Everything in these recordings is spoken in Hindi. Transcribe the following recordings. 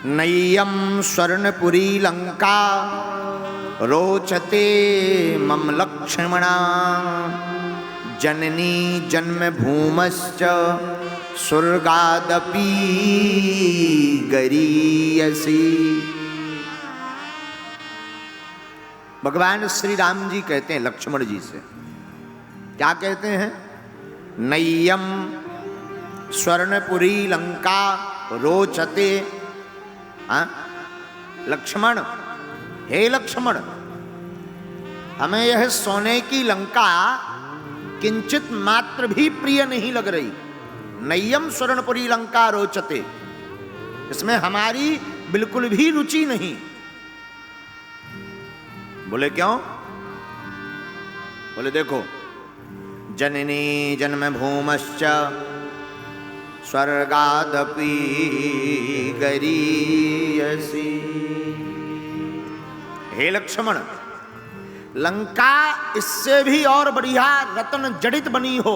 नय्यं स्वर्णपुरी लंका रोचते मम लक्ष्मणा जननी जन्मभूमश्च स्वर्गादपि गरीयसी। भगवान श्री राम जी कहते हैं लक्ष्मण जी से, क्या कहते हैं? नय्यम स्वर्णपुरी लंका रोचते। लक्ष्मण, हे लक्ष्मण, हमें यह सोने की लंका किंचित मात्र भी प्रिय नहीं लग रही। नय्यम स्वर्णपुरी लंका रोचते, इसमें हमारी बिल्कुल भी रुचि नहीं। बोले क्यों? बोले देखो, जननी जन्मभूमश्च स्वर्गादपि गरीयसी। हे लक्ष्मण, लंका इससे भी और बढ़िया रत्न जड़ित बनी हो,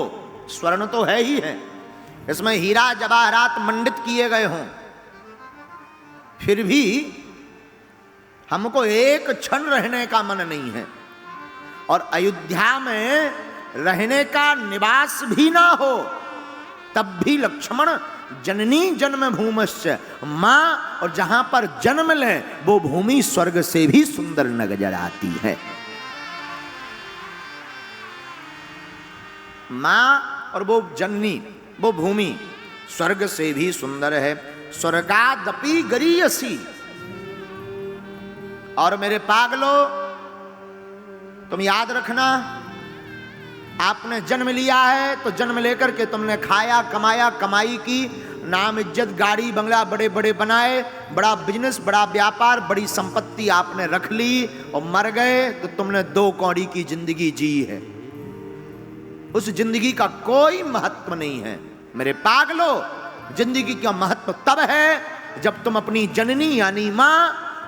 स्वर्ण तो है ही है, इसमें हीरा जवाहरात मंडित किए गए हों, फिर भी हमको एक क्षण रहने का मन नहीं है। और अयोध्या में रहने का निवास भी ना हो, तब भी लक्ष्मण जननी जन्मभूमश्च, मां और जहां पर जन्म ले वो भूमि स्वर्ग से भी सुंदर नजर आती है। मां और वो जननी, वो भूमि स्वर्ग से भी सुंदर है। स्वर्गादपि गरीयसी। और मेरे पागलो, तुम याद रखना, आपने जन्म लिया है तो जन्म लेकर के तुमने खाया, कमाया, कमाई की, नाम इज्जत, गाड़ी बंगला बड़े बड़े बनाए, बड़ा बिजनेस, बड़ा व्यापार, बड़ी संपत्ति आपने रख ली और मर गए तो तुमने 2 कौड़ी की जिंदगी जी है। उस जिंदगी का कोई महत्व नहीं है। मेरे पागलो, जिंदगी का महत्व तब है जब तुम अपनी जननी यानी मां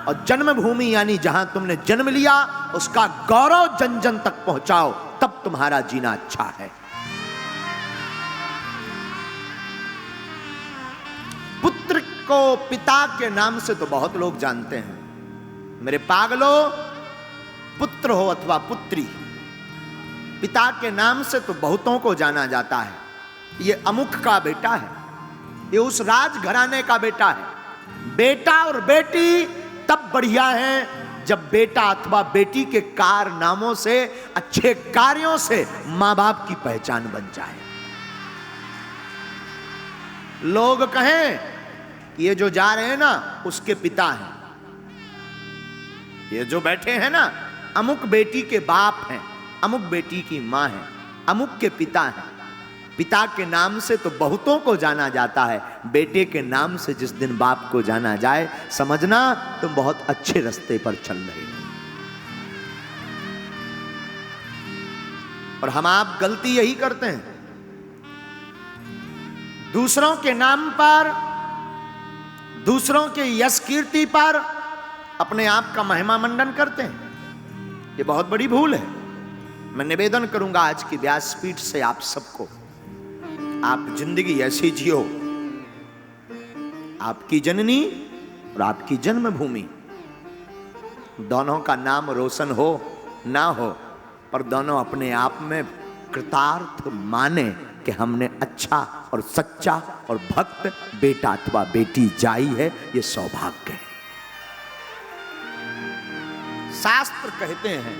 और जन्मभूमि यानी जहां तुमने जन्म लिया उसका गौरव जन जन तक पहुंचाओ, तब तुम्हारा जीना अच्छा है। पुत्र को पिता के नाम से तो बहुत लोग जानते हैं। मेरे पागलो, पुत्र हो अथवा पुत्री, पिता के नाम से तो बहुतों को जाना जाता है। ये अमुक का बेटा है, ये उस राजघराने का बेटा है। बेटा और बेटी तब बढ़िया है जब बेटा अथवा बेटी के कारनामों से, अच्छे कार्यों से मां बाप की पहचान बन जाए। लोग कहें ये जो जा रहे हैं ना उसके पिता हैं, ये जो बैठे हैं ना अमुक बेटी के बाप हैं, अमुक बेटी की मां है, अमुक के पिता हैं। पिता के नाम से तो बहुतों को जाना जाता है, बेटे के नाम से जिस दिन बाप को जाना जाए समझना तुम बहुत अच्छे रास्ते पर चल रहे हो। और हम आप गलती यही करते हैं, दूसरों के नाम पर, दूसरों के यश कीर्ति पर अपने आप का महिमा मंडन करते हैं। ये बहुत बड़ी भूल है। मैं निवेदन करूंगा आज की व्यासपीठ से आप सबको, आप जिंदगी ऐसी जियो, आपकी जननी और आपकी जन्मभूमि दोनों का नाम रोशन हो ना हो, पर दोनों अपने आप में कृतार्थ माने कि हमने अच्छा और सच्चा और भक्त बेटा अथवा बेटी जाई है, ये सौभाग्य है। शास्त्र कहते हैं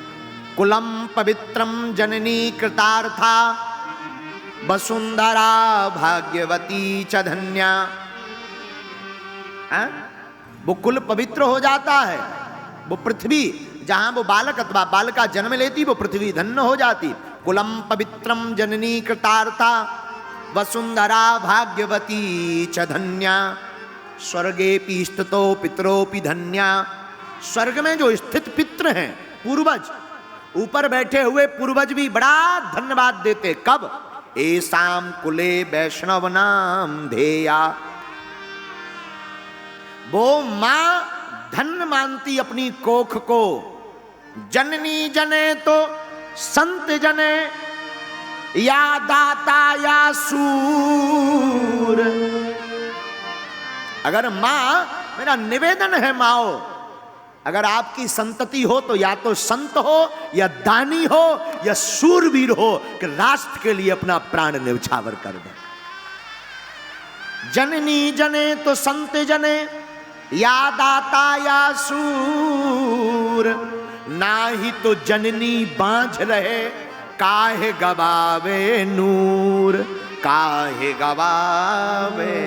कुलम पवित्रम जननी कृतार्था वसुंधरा भाग्यवती च धन्या। वो कुल पवित्र हो जाता है, वो पृथ्वी जहां वो बालक अथवा बालिका जन्म लेती वो पृथ्वी धन्य हो जाती। कुलम पवित्रम जननी कृतार्था वसुंधरा भाग्यवती च धन्या। स्वर्गेपि स्थितो पितरोपि धन्या। स्वर्ग में जो स्थित पितृ हैं, पूर्वज, ऊपर बैठे हुए पूर्वज भी बड़ा धन्यवाद देते। कब? एसाम कुले वैष्णव नाम धेया। वो मां धन्य मानती अपनी कोख को। जननी जने तो संत जने, या दाता या सूर। अगर मां मेरा निवेदन है माओ, अगर आपकी संतति हो तो या तो संत हो या दानी हो या शूरवीर हो कि राष्ट्र के लिए अपना प्राण न्यौछावर कर दे। जननी जने तो संत जने, या दाता या सूर, ना ही तो जननी बांझ रहे, काहे गवावे नूर, काहे गवावे।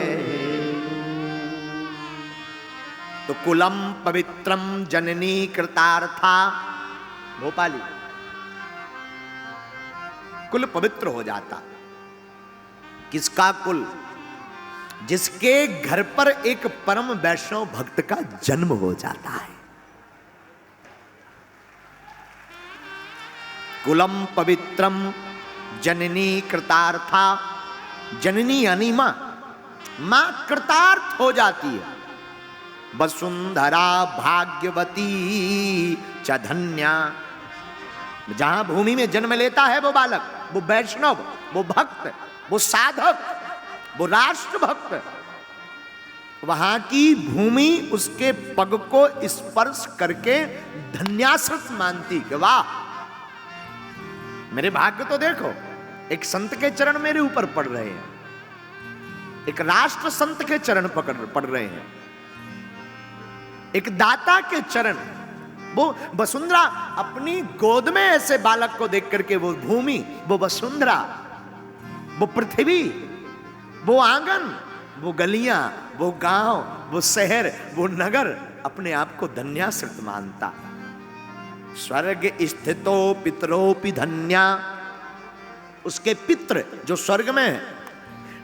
तो कुलम पवित्रम जननी कृतार्था, भोपाली, कुल पवित्र हो जाता। किसका कुल? जिसके घर पर एक परम वैष्णव भक्त का जन्म हो जाता है। कुलम पवित्रम जननी कृतार्था, जननी यानी मां, मां कृतार्थ हो जाती है। वसुंधरा भाग्यवती च धन्या, जहां भूमि में जन्म लेता है वो बालक, वो वैष्णव, वो भक्त, वो साधक, वो राष्ट्र भक्त, वहां की भूमि उसके पग को स्पर्श करके धन्यासृत मानती कि वाह मेरे भाग्य तो देखो, एक संत के चरण मेरे ऊपर पड़ रहे हैं, एक राष्ट्र संत के चरण पड़ रहे हैं, एक दाता के चरण। वो वसुंधरा अपनी गोद में ऐसे बालक को देख करके, वो भूमि, वो वसुंधरा, वो पृथ्वी, वो आंगन, वो गलियां, वो गांव, वो शहर, वो नगर अपने आप को धन्यासृत मानता। स्वर्ग स्थितो पितरोपि धन्या, उसके पित्र जो स्वर्ग में,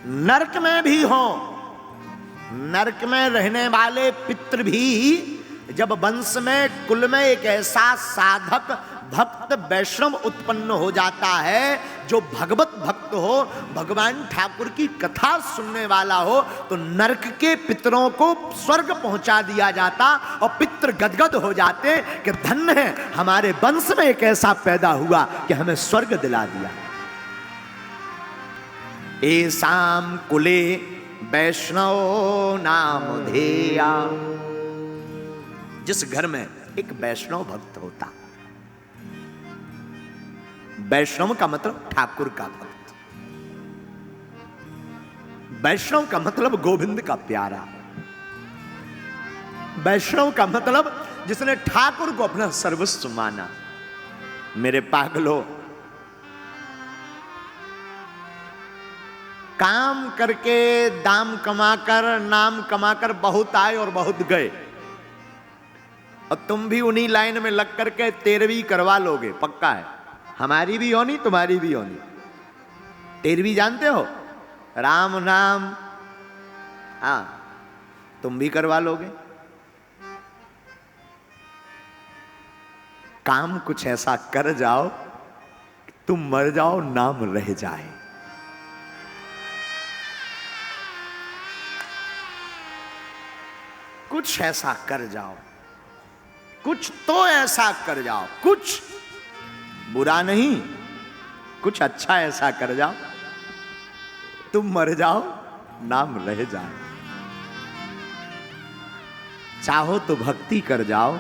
नरक में भी हो, नरक में रहने वाले पितृ भी जब वंश में, कुल में एक ऐसा साधक भक्त वैष्णव उत्पन्न हो जाता है जो भगवत भक्त हो, भगवान ठाकुर की कथा सुनने वाला हो, तो नरक के पितरों को स्वर्ग पहुंचा दिया जाता और पितृ गदगद हो जाते कि धन्य है हमारे वंश में एक ऐसा पैदा हुआ कि हमें स्वर्ग दिला दिया। एसाम कुले वैष्णव नाम धेया, जिस घर में एक वैष्णव भक्त होता, वैष्णव का मतलब ठाकुर का भक्त, वैष्णव का मतलब गोविंद का प्यारा, वैष्णव का मतलब जिसने ठाकुर को अपना सर्वस्व माना। मेरे पागलों, काम करके, दाम कमाकर, नाम कमाकर बहुत आए और बहुत गए, और तुम भी उन्हीं लाइन में लग करके 13वीं करवा लोगे, पक्का है। हमारी भी होनी, तुम्हारी भी होनी। 13वीं जानते हो? राम नाम, हाँ, तुम भी करवा लोगे। काम कुछ ऐसा कर जाओ कि तुम मर जाओ, नाम रह जाए। कुछ ऐसा कर जाओ, कुछ तो ऐसा कर जाओ, कुछ बुरा नहीं, कुछ अच्छा ऐसा कर जाओ, तुम मर जाओ, नाम रह जाए। चाहो तो भक्ति कर जाओ,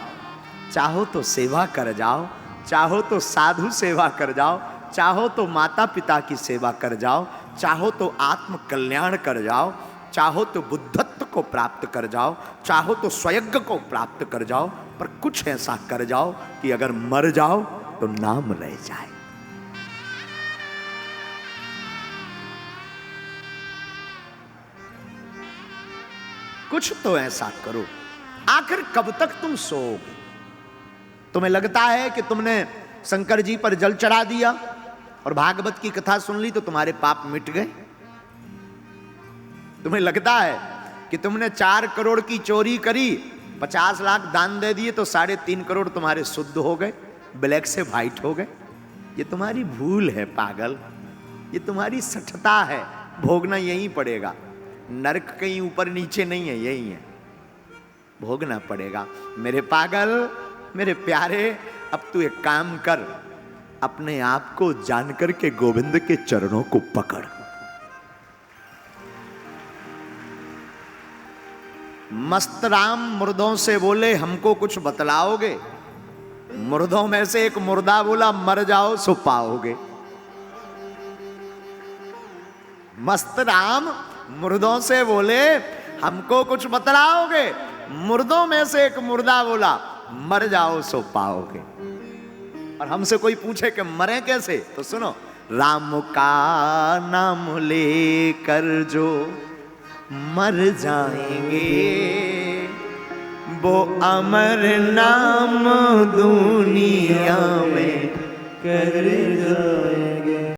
चाहो तो सेवा कर जाओ, चाहो तो साधु सेवा कर जाओ, चाहो तो माता पिता की सेवा कर जाओ, चाहो तो आत्म कल्याण कर जाओ, चाहो तो बुद्धत्व को प्राप्त कर जाओ, चाहो तो स्वयज्ञ को प्राप्त कर जाओ, पर कुछ ऐसा कर जाओ कि अगर मर जाओ तो नाम रह जाए। कुछ तो ऐसा करो। आखिर कब तक तुम सोओगे? तुम्हें लगता है कि तुमने शंकर जी पर जल चढ़ा दिया और भागवत की कथा सुन ली तो तुम्हारे पाप मिट गए? तुम्हें लगता है कि तुमने 4 करोड़ की चोरी करी, 50 लाख दान दे दिए तो 3.5 करोड़ तुम्हारे शुद्ध हो गए, ब्लैक से व्हाइट हो गए? ये तुम्हारी भूल है पागल, ये तुम्हारी सठता है। भोगना यहीं पड़ेगा, नरक कहीं ऊपर नीचे नहीं है, यही है, भोगना पड़ेगा। मेरे पागल, मेरे प्यारे, अब तू एक काम कर, अपने आप को जानकर के गोविंद के चरणों को पकड़। मस्त राम मुर्दों से बोले हमको कुछ बतलाओगे? मुर्दों में से एक मुर्दा बोला मर जाओ सो पाओगे। मस्त राम मुर्दों से बोले हमको कुछ बतलाओगे? मुर्दों में से एक मुर्दा बोला मर जाओ सो पाओगे। और हमसे कोई पूछे कि मरे कैसे, तो सुनो, राम का नाम लेकर जो मर जाएंगे वो अमर नाम दुनिया में कर जाएंगे।